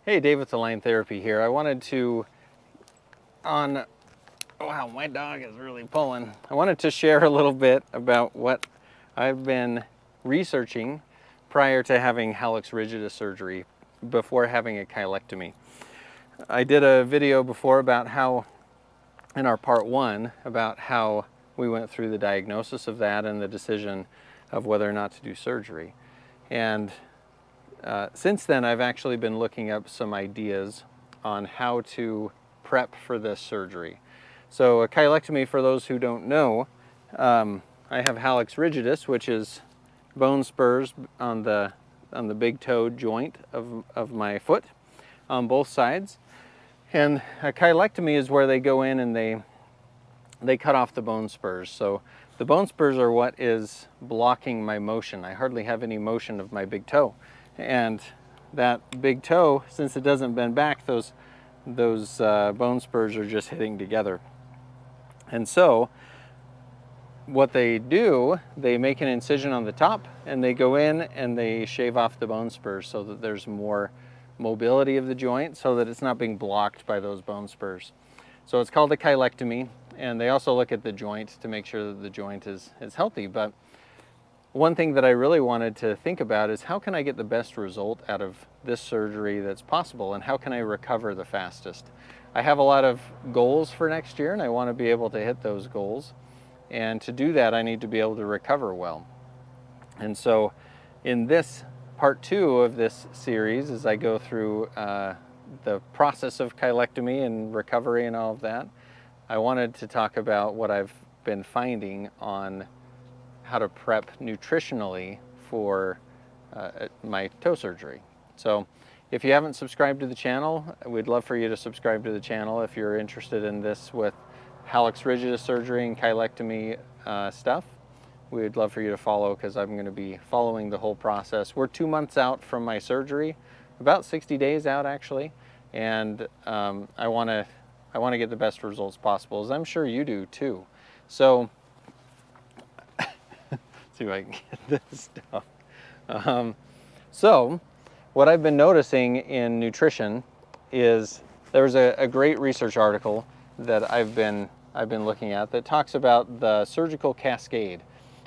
Hey, Dave with Align Therapy here. I wanted to, wow, my dog is really pulling. I wanted to share a little bit about what I've been researching prior to having Hallux Rigidus surgery, before having a cheilectomy. I did a video before about how, in our part one, about how we went through the diagnosis of that and the decision of whether or not to do surgery. And since then, I've actually been looking up some ideas on how to prep for this surgery. So a cheilectomy, for those who don't know, I have Hallux Rigidus, which is bone spurs on the big toe joint of my foot on both sides. And a cheilectomy is where they go in and they cut off the bone spurs. So the bone spurs are what is blocking my motion. I hardly have any motion of my big toe. And that big toe, since it doesn't bend back, those bone spurs are just hitting together. And so what they do, they make an incision on the top and they go in and they shave off the bone spurs so that there's more mobility of the joint, so that it's not being blocked by those bone spurs. So it's called a cheilectomy, and they also look at the joint to make sure that the joint is healthy. But one thing that I really wanted to think about is, how can I get the best result out of this surgery that's possible, and how can I recover the fastest? I have a lot of goals for next year and I want to be able to hit those goals. And to do that, I need to be able to recover well. And so in this part two of this series, as I go through the process of cheilectomy and recovery and all of that, I wanted to talk about what I've been finding on how to prep nutritionally for my toe surgery. So if you haven't subscribed to the channel, we'd love for you to subscribe to the channel if you're interested in this with Hallux Rigidus surgery and cheilectomy stuff. We'd love for you to follow, because I'm going to be following the whole process. We're 2 months out from my surgery, about 60 days out actually, and I want to get the best results possible, as I'm sure you do too. So see if I can get this stuff. So what I've been noticing in nutrition is, there's a great research article that I've been looking at that talks about the surgical cascade.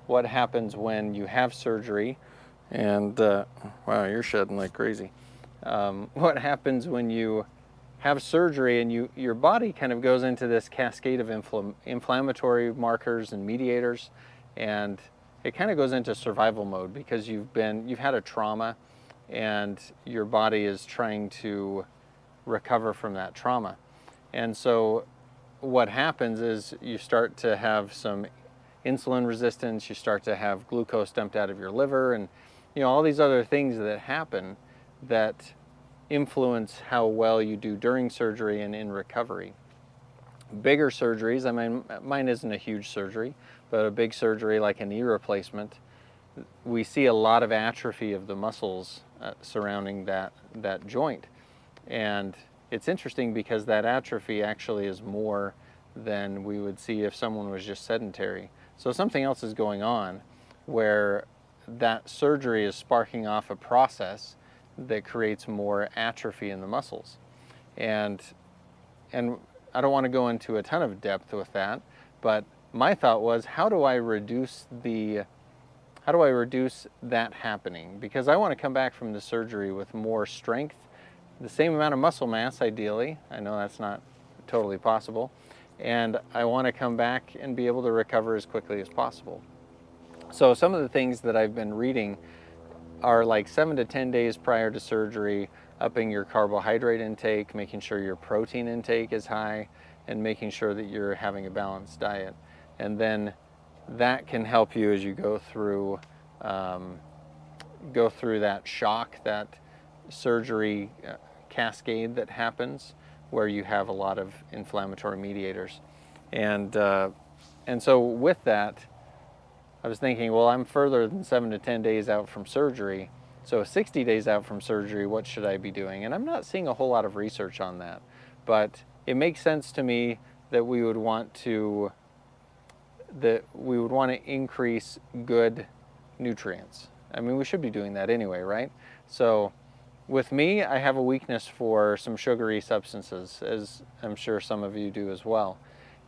What happens when you have surgery, and wow, you're shedding like crazy. What happens when you have surgery and your body kind of goes into this cascade of inflammatory markers and mediators, and it kind of goes into survival mode, because you've had a trauma and your body is trying to recover from that trauma. And so what happens is you start to have some insulin resistance, you start to have glucose dumped out of your liver, and all these other things that happen that influence how well you do during surgery and in recovery. Bigger surgeries, I mean, mine isn't a huge surgery, but a big surgery like a knee replacement, we see a lot of atrophy of the muscles surrounding that joint. And it's interesting, because that atrophy actually is more than we would see if someone was just sedentary. So something else is going on, where that surgery is sparking off a process that creates more atrophy in the muscles. And I don't want to go into a ton of depth with that, but my thought was, how do I reduce that happening? Because I want to come back from the surgery with more strength, the same amount of muscle mass ideally. I know that's not totally possible. And I want to come back and be able to recover as quickly as possible. So some of the things that I've been reading are like 7 to 10 days prior to surgery, upping your carbohydrate intake, making sure your protein intake is high, and making sure that you're having a balanced diet. And then that can help you as you go through that shock, that surgery cascade that happens, where you have a lot of inflammatory mediators. And so with that, I was thinking, well, I'm further than 7 to 10 days out from surgery, so 60 days out from surgery, what should I be doing? And I'm not seeing a whole lot of research on that, but it makes sense to me that we would want to increase good nutrients. I mean, we should be doing that anyway, right? So with me, I have a weakness for some sugary substances, as I'm sure some of you do as well.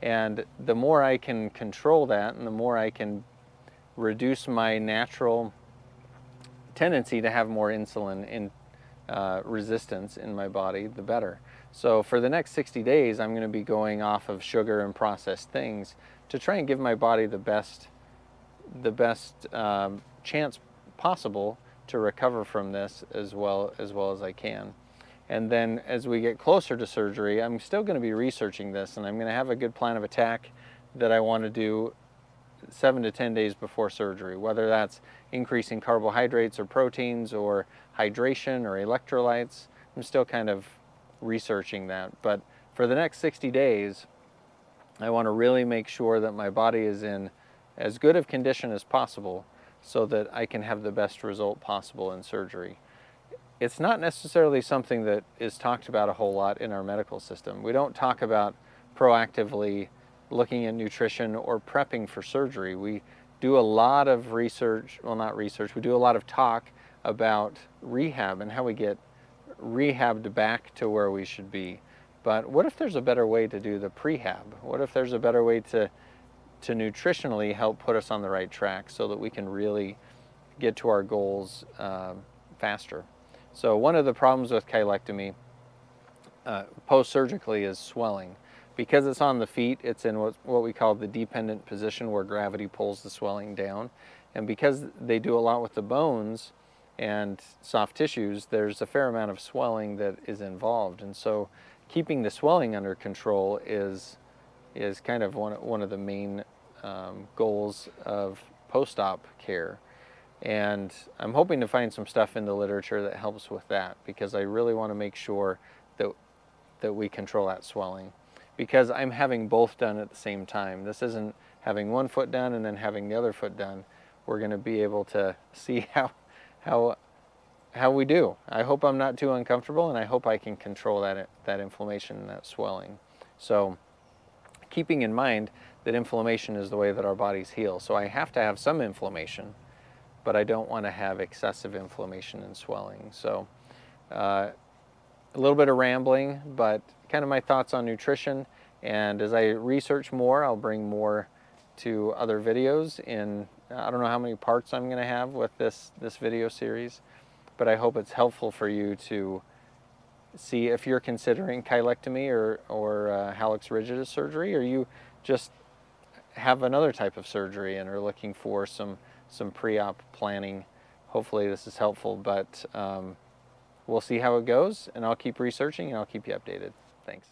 And the more I can control that, and the more I can reduce my natural tendency to have more insulin in resistance in my body, the better. So for the next 60 days, I'm going to be going off of sugar and processed things to try and give my body the best chance possible to recover from this as well as I can. And then as we get closer to surgery, I'm still going to be researching this, and I'm going to have a good plan of attack that I want to do 7 to 10 days before surgery, whether that's increasing carbohydrates or proteins or hydration or electrolytes. I'm still kind of researching that. But for the next 60 days, I want to really make sure that my body is in as good of condition as possible so that I can have the best result possible in surgery. It's not necessarily something that is talked about a whole lot in our medical system. We don't talk about proactively looking at nutrition or prepping for surgery. We do a lot of research, well, not research, we do a lot of talk about rehab and how we get rehabbed back to where we should be. But what if there's a better way to do the prehab? What if there's a better way to nutritionally help put us on the right track so that we can really get to our goals faster? So one of the problems with cheilectomy post-surgically is swelling. Because it's on the feet, it's in what we call the dependent position where gravity pulls the swelling down. And because they do a lot with the bones and soft tissues, there's a fair amount of swelling that is involved. And so keeping the swelling under control is kind of one of the main goals of post-op care. And I'm hoping to find some stuff in the literature that helps with that, because I really want to make sure that we control that swelling. Because I'm having both done at the same time. This isn't having one foot done and then having the other foot done. We're going to be able to see how we do. I hope I'm not too uncomfortable, and I hope I can control that inflammation and that swelling. So keeping in mind that inflammation is the way that our bodies heal. So I have to have some inflammation, but I don't want to have excessive inflammation and swelling. So a little bit of rambling, but kind of my thoughts on nutrition. And as I research more, I'll bring more to other videos in, I don't know how many parts I'm going to have with this video series, but I hope it's helpful for you to see if you're considering cheilectomy or hallux rigidus surgery, or you just have another type of surgery and are looking for some pre-op planning. Hopefully this is helpful, but we'll see how it goes, and I'll keep researching and I'll keep you updated. Thanks.